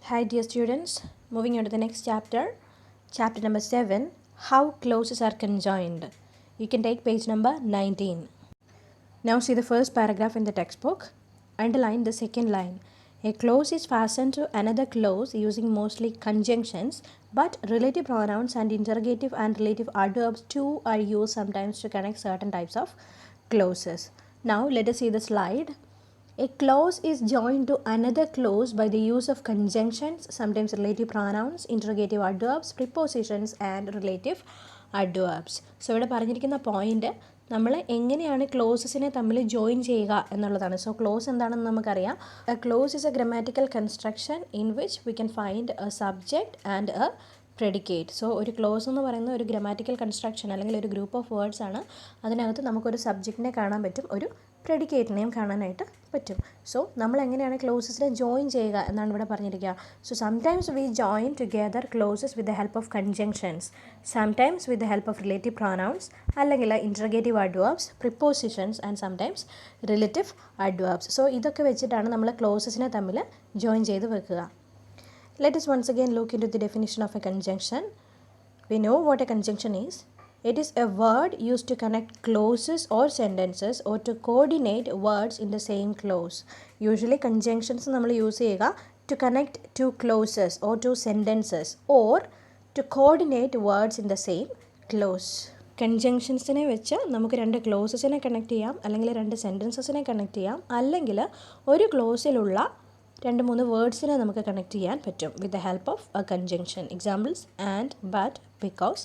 Hi dear students, moving on to the next chapter, chapter number 7, how clauses are conjoined. You can take page number 19. Now see the first paragraph in the textbook. Underline the second line. A clause is fastened to another clause using mostly conjunctions, but relative pronouns and interrogative and relative adverbs too are used sometimes to connect certain types of clauses. Now let us see the slide. A clause is joined to another clause by the use of conjunctions, sometimes relative pronouns, interrogative adverbs, prepositions and relative adverbs. So ഇവിടെ പറഞ്ഞിരിക്കുന്ന point നമ്മൾ എങ്ങനെയാണ് ക്ലോസസിനെ തമ്മിൽ join ചെയ്യുക എന്നുള്ളതാണ്. So close എന്താണെന്ന് നമുക്കറിയാം. A close is A grammatical construction in which we can find A subject and A predicate. So ഒരു ക്ലോസ് എന്ന് പറയുന്ന ഒരു ഗ്രമാറ്റിക്കൽ കൺസ്ട്രക്ഷൻ അല്ലെങ്കിൽ ഒരു ഗ്രൂപ്പ് ഓഫ് വേർഡ്സ് ആണ്. അതിനകത്ത് നമുക്കൊരു സബ്ജക്റ്റിനെ കാണാൻ പറ്റും, ഒരു പ്രെഡിക്കേറ്റിനെയും കാണാനായിട്ട് പറ്റും. സോ നമ്മൾ എങ്ങനെയാണ് ക്ലോസസിനെ ജോയിൻ ചെയ്യുക എന്നാണ് ഇവിടെ പറഞ്ഞിരിക്കുക. So sometimes we join together clauses with the help of conjunctions, sometimes with the help of relative pronouns, അല്ലെങ്കിൽ interrogative adverbs, prepositions and sometimes relative adverbs. So ഇതൊക്കെ വെച്ചിട്ടാണ് നമ്മൾ ക്ലോസസിനെ തമ്മിൽ ജോയിൻ ചെയ്ത് വെക്കുക. Let us once again look into the definition of a conjunction. We know what a conjunction is. It is a word used to connect clauses or sentences or to coordinate words in the same clause. Usually conjunctions നമ്മൾ use ചെയ്യുക to connect two clauses or two sentences or to coordinate words in the same clause. കൺജങ്ഷൻസിനെ വെച്ച് നമുക്ക് രണ്ട് ക്ലോസസിനെ connect ചെയ്യാം, അല്ലെങ്കിൽ രണ്ട് സെൻറ്റൻസസിനെ connect ചെയ്യാം, അല്ലെങ്കിൽ ഒരു ക്ലോസിലുള്ള രണ്ട് മൂന്ന് വേർഡ്സിനെ നമുക്ക് കണക്ട് ചെയ്യാൻ പറ്റും വിത്ത് the help of A conjunction. Examples and, but, because,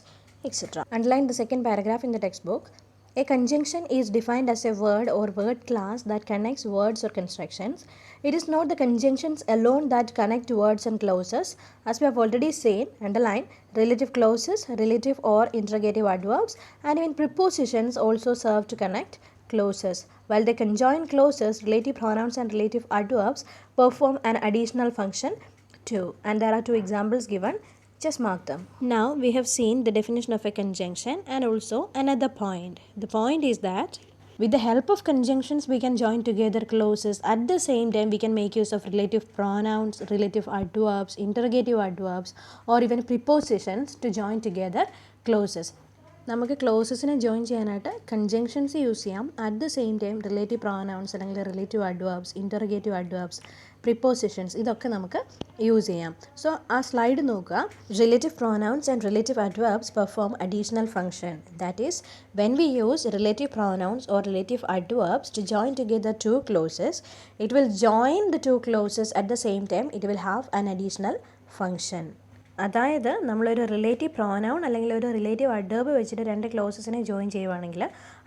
etc. Underline the second paragraph in the textbook. A conjunction is defined as a word or word class that connects words or constructions. It is not the conjunctions alone that connect words and clauses. As we have already seen, underline relative clauses, relative or interrogative adverbs, and even prepositions also serve to connect clauses, while the conjoined clauses, relative pronouns and relative adverbs perform an additional function too. And there are two examples given. Just mark them. Now we have seen the definition of a conjunction and also another point. The point is that with the help of conjunctions we can join together clauses. At the same time we can make use of relative pronouns, relative adverbs, interrogative adverbs or even prepositions to join together clauses. നമുക്ക് ക്ലോസസിനെ join ചെയ്യാനായിട്ട് conjunctions use ചെയ്യാം. At the same time relative pronouns അല്ലെങ്കിൽ relative adverbs, interrogative adverbs, prepositions ഇതൊക്കെ നമുക്ക് use ചെയ്യാം. So ആ slide നോക്കുക. Relative pronouns and relative adverbs perform additional function. That is when we use relative pronouns or relative adverbs to join together two clauses, it will join the two clauses at the same time it will have an additional function. അതായത് നമ്മളൊരു relative pronoun അല്ലെങ്കിൽ ഒരു relative adverb വെച്ചിട്ട് രണ്ട് ക്ലോസസിനെ join ചെയ്യുവാണെങ്കിൽ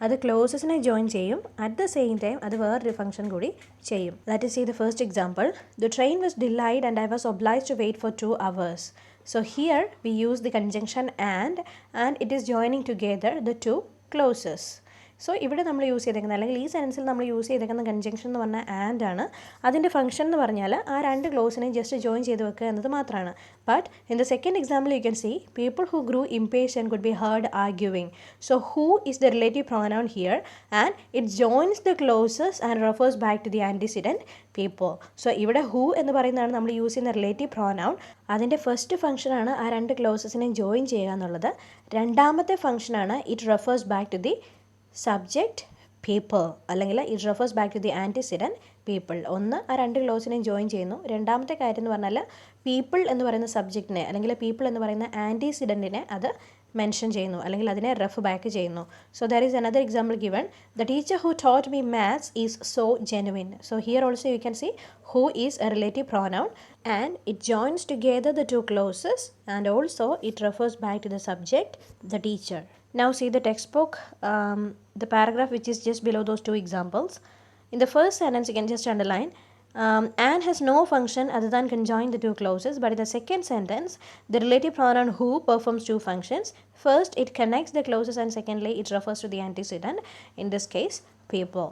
അത് ക്ലോസസിനെ join ചെയ്യും, അറ്റ് ദ സെയിം ടൈം അത് വേറൊരു ഫംഗ്ഷൻ കൂടി ചെയ്യും. That is the first example. The train was delayed and I was obliged to wait for 2 hours. So here we use the conjunction and it is joining together the two clauses. So ഇവിടെ നമ്മൾ use ചെയ്തേക്കുന്നത് അല്ലെങ്കിൽ ഈ സെൻസിൽ നമ്മൾ use ചെയ്തേക്കുന്ന conjunction എന്ന് പറഞ്ഞാൽ and ആണ്. അതിൻ്റെ ഫംഗ്ഷൻ എന്ന് പറഞ്ഞാൽ ആ രണ്ട് ക്ലോസിനെ ജസ്റ്റ് ജോയിൻ ചെയ്ത് വെക്കുക എന്നത് മാത്രമാണ്. But in the second example you can see people who grew impatient could be heard arguing. So who is the relative pronoun here and it joins the clauses and refers back to the antecedent people. So ഇവിടെ who എന്ന് പറയുന്നതാണ് നമ്മൾ use ചെയ്യുന്ന relative pronoun. അതിൻ്റെ first ഫംഗ്ഷനാണ് ആ രണ്ട് ക്ലോസസിനെ join ചെയ്യുക എന്നുള്ളത്. രണ്ടാമത്തെ ഫംഗ്ഷനാണ് it refers back to the subject people, അല്ലെങ്കിൽ it refers back to the antecedent people. ഒന്ന് ആ രണ്ട് ക്ലോസിനെയും ജോയിൻ ചെയ്യുന്നു. രണ്ടാമത്തെ കാര്യം എന്ന് പറഞ്ഞാൽ പീപ്പിൾ എന്ന് പറയുന്ന സബ്ജക്റ്റിനെ അല്ലെങ്കിൽ പീപ്പിൾ എന്ന് പറയുന്ന ആൻറ്റിസിഡൻറ്റിനെ അത് മെൻഷൻ ചെയ്യുന്നു അല്ലെങ്കിൽ അതിനെ റെഫ് ബാക്ക് ചെയ്യുന്നു. So there is another example given. The teacher who taught me maths is so genuine. So here also you can see who is a relative pronoun and it joins together the two clauses and also it refers back to the subject, the teacher. Now see the textbook, the paragraph which is just below those two examples. In the first sentence you can just underline and has no function other than conjoin the two clauses, but in the second sentence the relative pronoun who performs two functions. First it connects the clauses and secondly it refers to the antecedent, in this case people.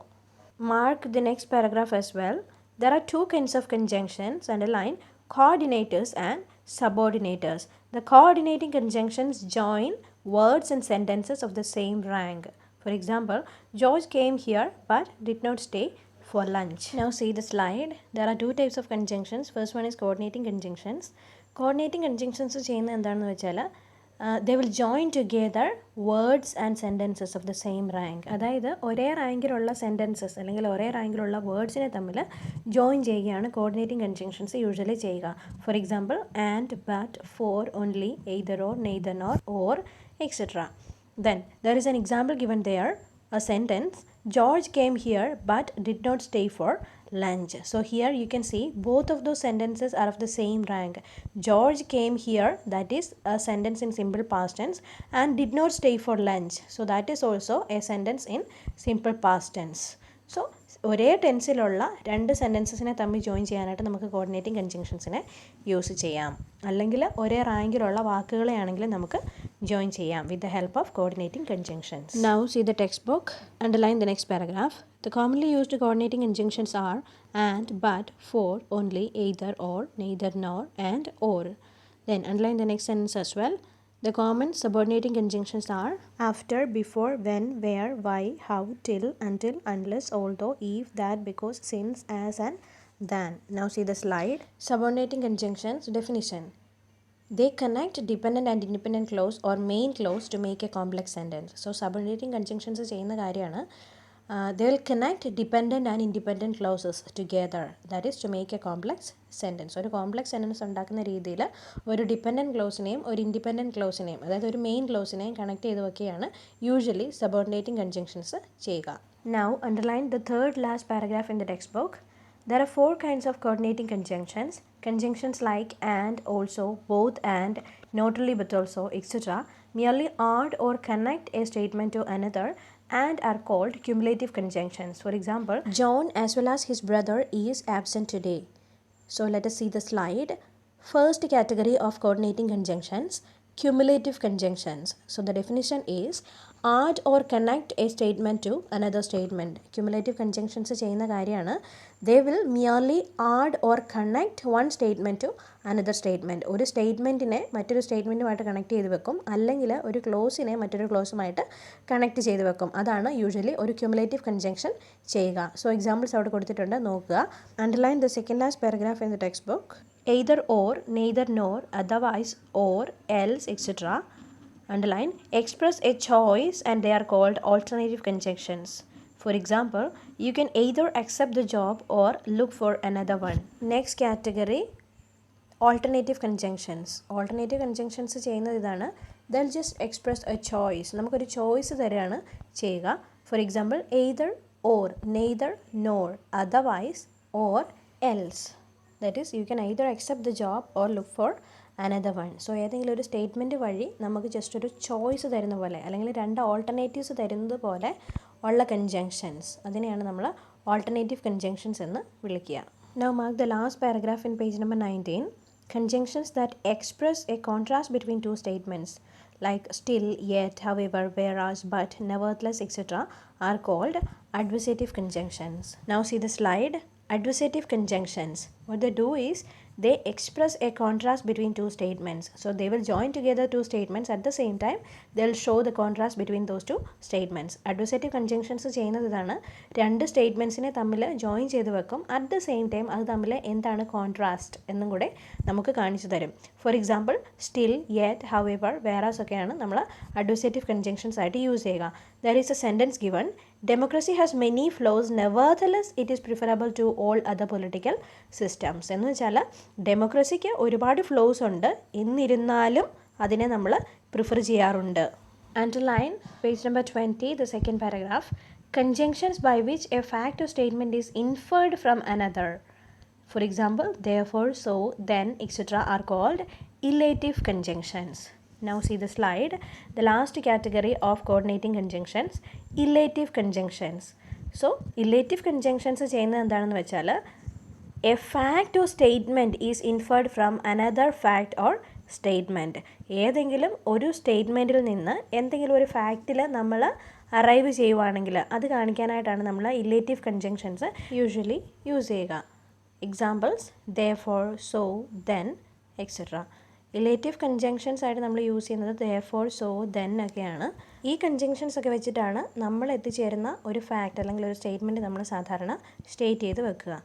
Mark the next paragraph as well. There are two kinds of conjunctions. Underline coordinators and subordinators. The coordinating conjunctions join words and sentences of the same rank. For example, George came here but did not stay for lunch. Now see the slide. There are two types of conjunctions. First one is coordinating conjunctions. Coordinating conjunctions ചെയ്യുന്നത് എന്താണെന്ന് വെച്ചാൽ they will join together words and sentences of the same rank. അതായത് ഒരേ റാങ്കിലുള്ള sentences അല്ലെങ്കിൽ ഒരേ റാങ്കിലുള്ള വേർഡ്സിനെ തമ്മിൽ ജോയിൻ ചെയ്യുകയാണ് കോർഡിനേറ്റിംഗ് കൺജങ്ഷൻസ് യൂഷ്വലി ചെയ്യുക. For example and, but, for, only, either or, neither nor, or, et cetera. Then there is an example given there, a sentence, George came here but did not stay for lunch. So here you can see both of those sentences are of the same rank. George came here, that is a sentence in simple past tense, and did not stay for lunch. So that is also a sentence in simple past tense. So ഒരേ ടെൻസിലുള്ള രണ്ട് സെൻറ്റൻസസിനെ തമ്മിൽ join ചെയ്യാനായിട്ട് നമുക്ക് coordinating കൺജങ്ഷൻസിനെ use ചെയ്യാം. അല്ലെങ്കിൽ ഒരേ റാങ്കിലുള്ള വാക്കുകളെ ആണെങ്കിൽ നമുക്ക് join ചെയ്യാം with the help of coordinating conjunctions. Now see the textbook. Underline the next paragraph. The commonly used coordinating conjunctions are and, but, for, only, either or, neither nor, and or. Then underline the next sentence as well. The common subordinating conjunctions are after, before, when, where, why, how, till, until, unless, although, if, that, because, since, as, and than. Now see the slide. Subordinating conjunctions definition. They connect dependent and independent clause or main clause to make a complex sentence. So subordinating conjunctions ചെയ്യുന്ന കാര്യമാണ് they will connect dependent and independent clauses together, that is to make a complex sentence. ഒരു complex sentence ഉണ്ടാക്കുന്ന രീതിയിൽ ഒരു dependent ക്ലോസിനെയും ഒരു independent ക്ലോസിനെയും അതായത് ഒരു main ക്ലോസിനെയും connect ചെയ്ത് വെക്കുകയാണ് യൂഷ്വലി സബോർഡിനേറ്റിംഗ് കൺജങ്ഷൻസ് ചെയ്യുക. Now underline the third last paragraph in the textbook. There are four kinds of coordinating conjunctions. Conjunctions like and, also, both and, not only but also, etc. merely add or connect a statement to another and are called cumulative conjunctions. For example, John as well as his brother is absent today. So let us see the slide. First category of coordinating conjunctions, cumulative conjunctions. So the definition is add or connect a statement to another statement. Cumulative conjunctions ചെയ്യുന്ന കാര്യമാണ് they will merely add or connect one statement to another statement. ഒരു സ്റ്റേറ്റ്മെൻറ്റിനെ മറ്റൊരു സ്റ്റേറ്റ്മെൻറ്റുമായിട്ട് connect ചെയ്ത് വെക്കും, അല്ലെങ്കിൽ ഒരു ക്ലോസിനെ മറ്റൊരു ക്ലോസുമായിട്ട് connect ചെയ്ത് വെക്കും. അതാണ് യൂഷ്വലി ഒരു ക്യുമുലേറ്റീവ് കൺജങ്ഷൻ ചെയ്യുക. സോ എക്സാമ്പിൾസ് അവിടെ കൊടുത്തിട്ടുണ്ട്, നോക്കുക. Underline the second last paragraph in the text book. Either or, neither nor, otherwise, or, else, etc. Underline, express a choice and they are called alternative conjunctions. For example, you can either accept the job or look for another one. Next category, alternative conjunctions. Alternative conjunctions ചെയ്യുന്നത് ഇതാണ്. They'll just express a choice. നമുക്കൊരു choice തരാണ് ചെയ്യുക. For example, either or, neither nor, otherwise, or, else. That is, you can either accept the job or look for another one. So ഏതെങ്കിലും ഒരു statement വഴി നമുക്ക് just ഒരു choice തരുന്ന പോലെ അല്ലെങ്കിൽ രണ്ട് ഓൾട്ടർനേറ്റീവ്സ് തരുന്നത് പോലെ ഉള്ള കൺജങ്ഷൻസ്, അതിനെയാണ് നമ്മൾ ഓൾട്ടർനേറ്റീവ് കൺജങ്ഷൻസ് എന്ന് വിളിക്കുക. Now mark the last paragraph in page number 19. Conjunctions that express a contrast between two statements like still, yet, however, whereas, but, nevertheless, etc. are called adversative conjunctions. Now see the slide. Adversative conjunctions, what they do is they express a contrast between two statements. So they will join together two statements at the same time. They'll show the contrast between those two statements. Adversative conjunctions ചെയ്യുന്നത് ഇതാണ്. രണ്ട് സ്റ്റേറ്റ്മെൻറ്റ്സിനെ തമ്മിൽ join ചെയ്ത് വെക്കും, at the same time അത് തമ്മിൽ എന്താണ് contrast എന്നും കൂടെ നമുക്ക് കാണിച്ചു തരും. For example, still, yet, however, വേറാസ് ഒക്കെയാണ് നമ്മൾ അഡ്വർസേറ്റീവ് കൺജങ്ഷൻസ് ആയിട്ട് യൂസ് ചെയ്യുക. There is a sentence given, democracy has many flaws, nevertheless it is preferable to all other political systems. എന്ന് വെച്ചാൽ ഡെമോക്രസിക്ക് ഒരുപാട് ഫ്ലോസ് ഉണ്ട്, എന്നിരുന്നാലും അതിനെ നമ്മൾ പ്രിഫർ ചെയ്യാറുണ്ട്. Underline page number 20, the second paragraph. Conjunctions by which a fact or statement is inferred from another. For example, therefore, so, then, etc. are called elative conjunctions. Now see the slide. The last category of coordinating conjunctions, elative conjunctions. So elative conjunctions ചെയ്യുന്നത് എന്താണെന്ന് വെച്ചാൽ a fact or statement is inferred from another fact or statement. ഏതെങ്കിലും ഒരു സ്റ്റേറ്റ്മെൻറ്റിൽ നിന്ന് എന്തെങ്കിലും ഒരു ഫാക്റ്റിൽ നമ്മൾ arrive ചെയ്യുവാണെങ്കിൽ അത് കാണിക്കാനായിട്ടാണ് നമ്മൾ ഇലേറ്റീവ് കൺജങ്ഷൻസ് യൂഷ്വലി യൂസ് ചെയ്യുക. Examples, therefore, so, then, etc. Relative conjunctions ആയിട്ട് നമ്മൾ യൂസ് ചെയ്യുന്നത് therefore, so, then ഒക്കെയാണ്. ഈ കൺജങ്ഷൻസ് ഒക്കെ വെച്ചിട്ടാണ് നമ്മൾ എത്തിച്ചേരുന്ന ഒരു ഫാക്റ്റ് അല്ലെങ്കിൽ ഒരു സ്റ്റേറ്റ്മെൻറ്റ് നമ്മൾ സാധാരണ സ്റ്റേറ്റ് ചെയ്ത് വെക്കുക.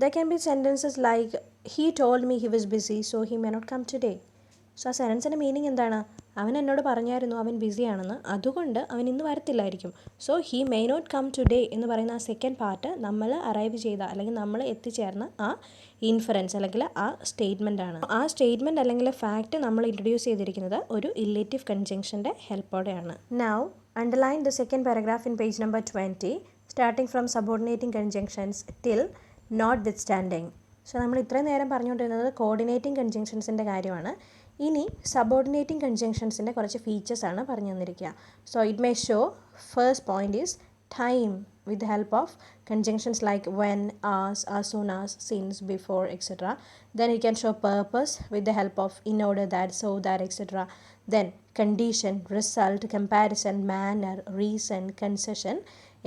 There can be sentences like he told me he was busy so he may not come today. So ആ സെൻറ്റൻസിൻ്റെ മീനിങ് എന്താണ്? അവൻ എന്നോട് പറഞ്ഞായിരുന്നു അവൻ ബിസിയാണെന്ന്, അതുകൊണ്ട് അവൻ ഇന്ന് വരത്തില്ലായിരിക്കും. So he may not come today എന്ന് പറയുന്ന ആ സെക്കൻഡ് പാർട്ട് നമ്മൾ അറൈവ് ചെയ്ത അല്ലെങ്കിൽ നമ്മൾ എത്തിച്ചേർന്ന ആ ഇൻഫറൻസ് അല്ലെങ്കിൽ ആ സ്റ്റേറ്റ്മെൻ്റ് ആണ്. ആ സ്റ്റേറ്റ്മെൻറ്റ് അല്ലെങ്കിൽ ഫാക്റ്റ് നമ്മൾ ഇൻട്രൊഡ്യൂസ് ചെയ്തിരിക്കുന്നത് ഒരു ഇല്ലേറ്റീവ് കൺജങ്ഷൻ്റെ ഹെൽപ്പോടെയാണ്. Now underline the second paragraph in page number 20 starting from subordinating conjunctions till notwithstanding. So നമ്മൾ ഇത്രയും നേരം പറഞ്ഞുകൊണ്ടിരുന്നത് കോർഡിനേറ്റിംഗ് കൺജങ്ഷൻസിൻ്റെ കാര്യമാണ്. ഇനി സബോർഡിനേറ്റിംഗ് കൺജങ്ഷൻസിൻ്റെ കുറച്ച് ഫീച്ചേഴ്സാണ് പറഞ്ഞു തന്നിരിക്കുക. So it may show first point is time with the help of conjunctions like when, as soon as, since, before, etc. Then it can show purpose with the help of in order that, so that, etc. Then condition, result, comparison, manner, reason, concession,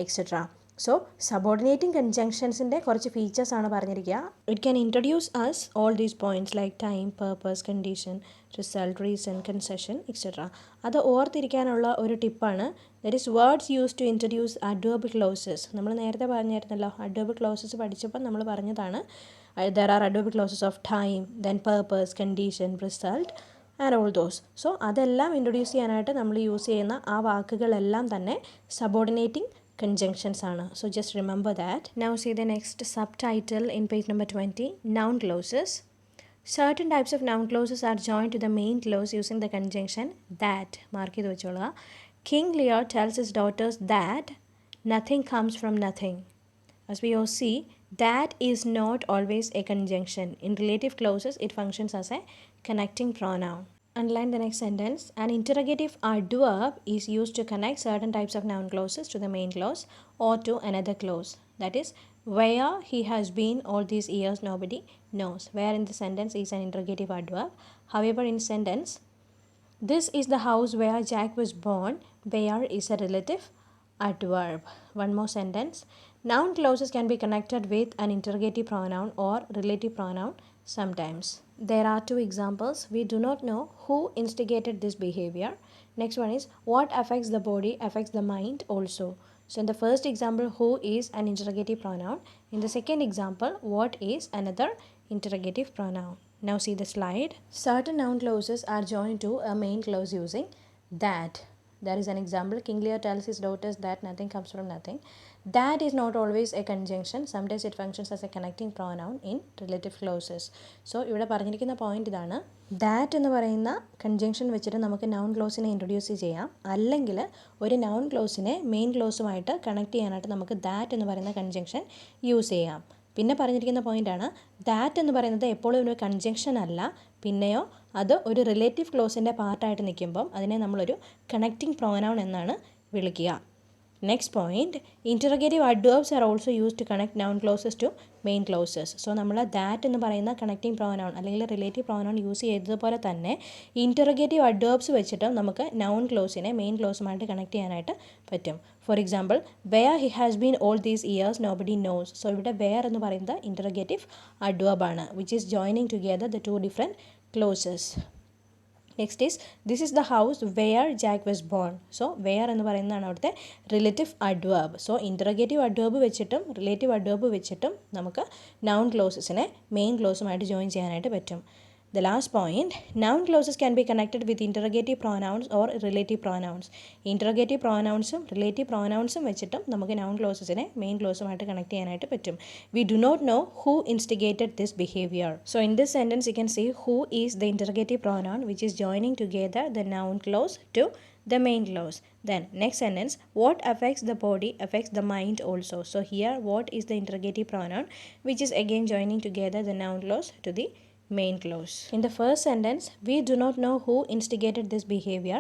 etc. So subordinating കൺജങ്ഷൻസിൻ്റെ കുറച്ച് ഫീച്ചേഴ്സാണ് പറഞ്ഞിരിക്കുക. It can introduce us all these points like time, purpose, condition, result, reason, concession, etcetera. അത് ഓർത്തിരിക്കാനുള്ള ഒരു ടിപ്പാണ്. That is words use to introduce adverb clauses. നമ്മൾ നേരത്തെ പറഞ്ഞായിരുന്നല്ലോ, അഡ്വേർബ് ക്ലോസസ് പഠിച്ചപ്പോൾ നമ്മൾ പറഞ്ഞതാണ് there are adverb clauses of time, then purpose, condition, result and all those. So അതെല്ലാം ഇൻട്രൊഡ്യൂസ് ചെയ്യാനായിട്ട് നമ്മൾ യൂസ് ചെയ്യുന്ന ആ വാക്കുകളെല്ലാം തന്നെ സബോർഡിനേറ്റിംഗ് conjunctions ആണ്. So just remember that. Now see the next subtitle in page number 20, noun clauses. Certain types of noun clauses are joined to the main clause using the conjunction that. Mark ചെയ്ത് വെച്ചോളുക. King Lear tells his daughters that nothing comes from nothing. As we all see, that is not always a conjunction. In relative clauses, it functions as a connecting pronoun. Underline the next sentence. An interrogative adverb is used to connect certain types of noun clauses to the main clause or to another clause. That is, where he has been all these years nobody knows. Where in the sentence is an interrogative adverb. However, in sentence, this is the house where Jack was born. Where is a relative adverb. One more sentence. Noun clauses can be connected with an interrogative pronoun or relative pronoun sometimes. There are two examples. We do not know who instigated this behavior. Next one is what affects the body affects the mind also. So in the first example, who is an interrogative pronoun. In the second example, what is another interrogative pronoun. Now see the slide. Certain noun clauses are joined to a main clause using that. There is an example. King Lear tells his daughters that nothing comes from nothing. That is not always a conjunction. Sometimes it functions as a connecting pronoun in relative clauses. So ഇവിടെ പറഞ്ഞിരിക്കുന്ന point ഇതാണ്. That എന്ന് പറയുന്ന conjunction വെച്ചിട്ട് നമുക്ക് noun ക്ലോസിനെ introduce ചെയ്യാം. അല്ലെങ്കിൽ ഒരു നൗൺ ക്ലോസിനെ മെയിൻ ക്ലോസുമായിട്ട് കണക്ട് ചെയ്യാനായിട്ട് നമുക്ക് ദാറ്റ് എന്ന് പറയുന്ന കൺജങ്ഷൻ യൂസ് ചെയ്യാം. പിന്നെ പറഞ്ഞിരിക്കുന്ന പോയിൻ്റാണ് ദാറ്റ് എന്ന് പറയുന്നത് എപ്പോഴും ഒരു കൺജങ്ഷൻ അല്ല, പിന്നെയോ അത് ഒരു റിലേറ്റീവ് ക്ലോസിൻ്റെ പാർട്ടായിട്ട് നിൽക്കുമ്പം അതിനെ നമ്മളൊരു കണക്റ്റിംഗ് പ്രോനൗൺ എന്നാണ് വിളിക്കുക. Next point, interrogative adverbs are also use to connect noun clauses to main clauses. So നമ്മൾ ദാറ്റ് എന്ന് പറയുന്ന കണക്റ്റിംഗ് പ്രോനൗൺ അല്ലെങ്കിൽ റിലേറ്റീവ് പ്രോനൗൺ യൂസ് ചെയ്തതുപോലെ തന്നെ ഇൻറ്ററഗേറ്റീവ് അഡ്വേർബ്സ് വെച്ചിട്ട് നമുക്ക് നൗൺ ക്ലോസിനെ മെയിൻ ക്ലോസുമായിട്ട് കണക്ട് ചെയ്യാനായിട്ട് പറ്റും. For example, where he has been all these years nobody knows. So ഇവിടെ വെയർ എന്ന് പറയുന്നത് ഇൻറ്ററഗേറ്റീവ് അഡ്വേർബ് ആണ്, which is joining together the two different clauses. Next is this is the house where Jack was born. So where എന്ന് പറയുന്നതാണ് അവിടുത്തെ relative adverb. So interrogative adverb വെച്ചിട്ടും relative adverb വെച്ചിട്ടും നമുക്ക് നൗൺ ക്ലോസസിനെ മെയിൻ ക്ലോസുമായിട്ട് join ചെയ്യാനായിട്ട് പറ്റും. The last point, noun clauses can be connected with interrogative pronouns or relative pronouns. Interrogative pronounsum relative pronounsum വെച്ചിട്ടും നമുക്ക് noun clausesനെ main clauseുമായിട്ട് കണക്ട് ചെയ്യാനായിട്ട് പറ്റും. We do not know who instigated this behavior. So in this sentence you can see who is the interrogative pronoun which is joining together the noun clause to the main clause. Then next sentence, what affects the body affects the mind also. So here what is the interrogative pronoun which is again joining together the noun clause to the main clause. In the first sentence, we do not know who instigated this behavior.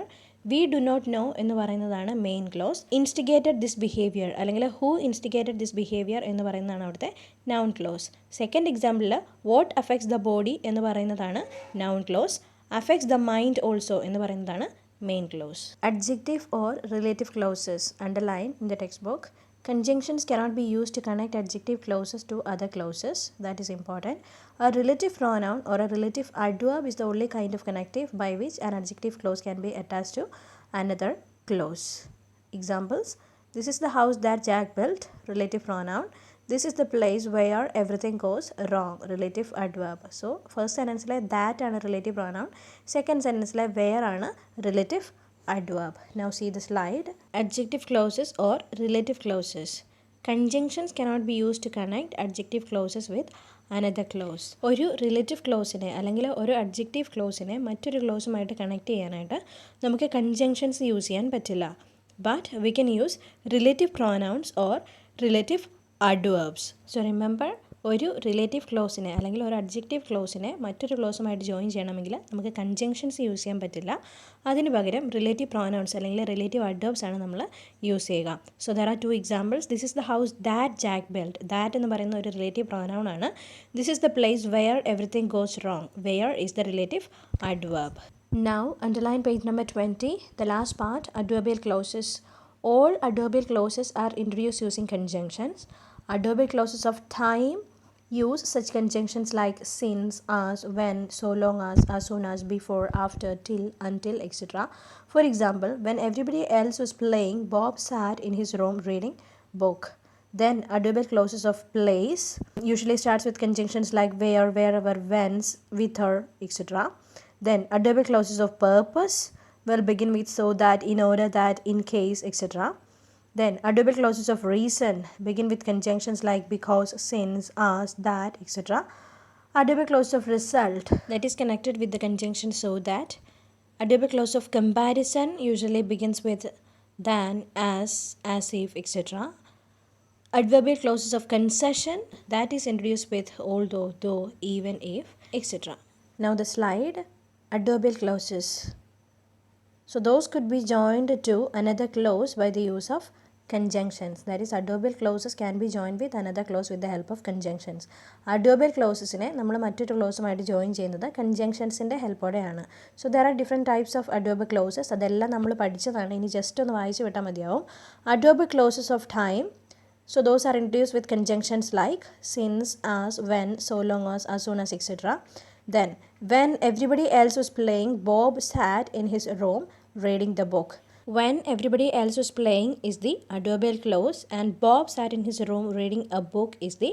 We do not know എന്ന് പറയുന്നതാണ് main clause. Instigated this behaviour അല്ലെങ്കിൽ who instigated this behaviour എന്ന് പറയുന്നതാണ് അവിടുത്തെ noun clause. Second എക്സാമ്പിളിൽ what affects the body എന്ന് പറയുന്നതാണ് noun clause. Affects the mind also എന്ന് പറയുന്നതാണ് main clause. Adjective or relative clauses underline in the textbook. Conjunctions cannot be used to connect adjective clauses to other clauses. That is important. A relative pronoun or a relative adverb is the only kind of connective by which an adjective clause can be attached to another clause. Examples: this is the house that Jack built, relative pronoun. This is the place where everything goes wrong, relative adverb. So, first sentence that ആണ് relative pronoun. Second sentence where ആണ് relative adverb. Now see the slide. Adjective clauses or relative clauses. Conjunctions cannot be used to connect adjective clauses with another clause. ഒരു relative ക്ലോസിനെ അല്ലെങ്കിൽ ഒരു adjective ക്ലോസിനെ മറ്റൊരു ക്ലോസുമായിട്ട് connect ചെയ്യാനായിട്ട് നമുക്ക് conjunctions use ചെയ്യാൻ പറ്റില്ല. But we can use relative pronouns or relative adverbs. So remember, ഒരു relative ക്ലോസിനെ അല്ലെങ്കിൽ ഒരു അഡ്ജക്റ്റീവ് ക്ലോസിനെ മറ്റൊരു ക്ലോസുമായിട്ട് ജോയിൻ ചെയ്യണമെങ്കിൽ നമുക്ക് കൺജങ്ഷൻസ് യൂസ് ചെയ്യാൻ പറ്റില്ല. അതിന് പകരം റിലേറ്റീവ് പ്രോനൗൺസ് അല്ലെങ്കിൽ റിലേറ്റീവ് അഡ്വേർബ്സ് ആണ് നമ്മൾ യൂസ് ചെയ്യുക. So there R two examples. This is the house that Jack built. That എന്ന് പറയുന്ന ഒരു റിലേറ്റീവ് പ്രോനൗൺ ആണ്. This is the place where everything goes wrong. Where is the relative adverb. Now underline page number 20, the last part, adverbial clauses. All adverbial clauses are introduced using conjunctions. Adverbial clauses of time use such conjunctions like since, as, when, so long as soon as, before, after, till, until, etc. For example, when everybody else was playing, Bob sat in his room reading book. Then adverbial clauses of place usually starts with conjunctions like where, wherever, whence, whither, etc. Then adverbial clauses of purpose will begin with so that, in order that, in case, etc. Then adverbial clauses of reason begin with conjunctions like because, since, as, that, etc. Adverbial clause of result that is connected with the conjunction so that. Adverbial clause of comparison usually begins with than, as if, etc. Adverbial clauses of concession that is introduced with although, though, even if, etc. Now the slide, adverbial clauses. So those could be joined to another clause by the use of conjunctions. That is, adverbial clauses can be joined with another clause with the help of conjunctions. Adverbial clausesനെ നമ്മൾ മറ്റൊരു ക്ലോസുമായിട്ട് join ചെയ്യുന്നത് കൺജങ്ഷൻസിൻ്റെ ഹെൽപ്പോടെയാണ്. So there are different types of adverbial clauses. അതെല്ലാം നമ്മൾ പഠിച്ചതാണ്. ഇനി ജസ്റ്റ് ഒന്ന് വായിച്ച് വിട്ടാൽ മതിയാവും. Adverbial clauses of time. So those are introduced with conjunctions like since, as, when, so long as soon as, etc. Then when everybody else was playing, Bob sat in his room reading the book. When everybody else was playing is the adverbial clause and Bob sat in his room reading a book is the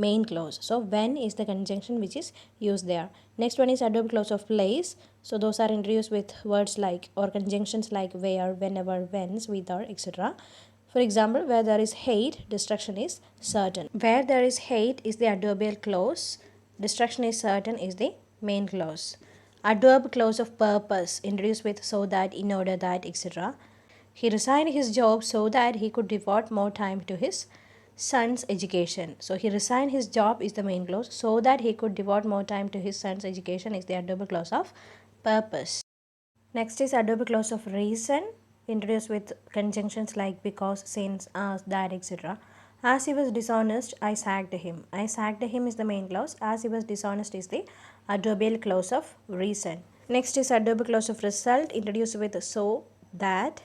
main clause. So when is the conjunction which is used there. Next one is adverbial clause of place. So those are introduced with words like or conjunctions like where, whenever, whence, whither, etc. For example, where there is hate, destruction is certain. Where there is hate is the adverbial clause. Destruction is certain is the main clause. Adverb clause of purpose introduced with so that, in order that, etc. He resigned his job so that he could devote more time to his son's education. So he resigned his job is the main clause. So that he could devote more time to his son's education is the adverb clause of purpose. Next is adverb clause of reason introduced with conjunctions like because, since, as, that, etc. As he was dishonest, I sacked him. I sacked him is the main clause. As he was dishonest is the adverbial clause of reason. Next is adverbial clause of result introduced with so that.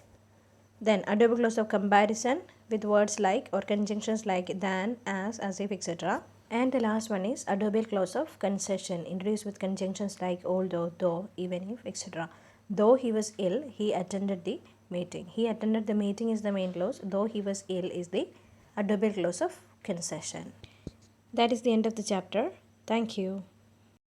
Then adverbial clause of comparison with words like or conjunctions like than, as if, etc. And the last one is adverbial clause of concession introduced with conjunctions like although, though, even if, etc. Though he was ill, he attended the meeting. He attended the meeting is the main clause. Though he was ill is the adverbial clause of concession. That is the end of the chapter. Thank you.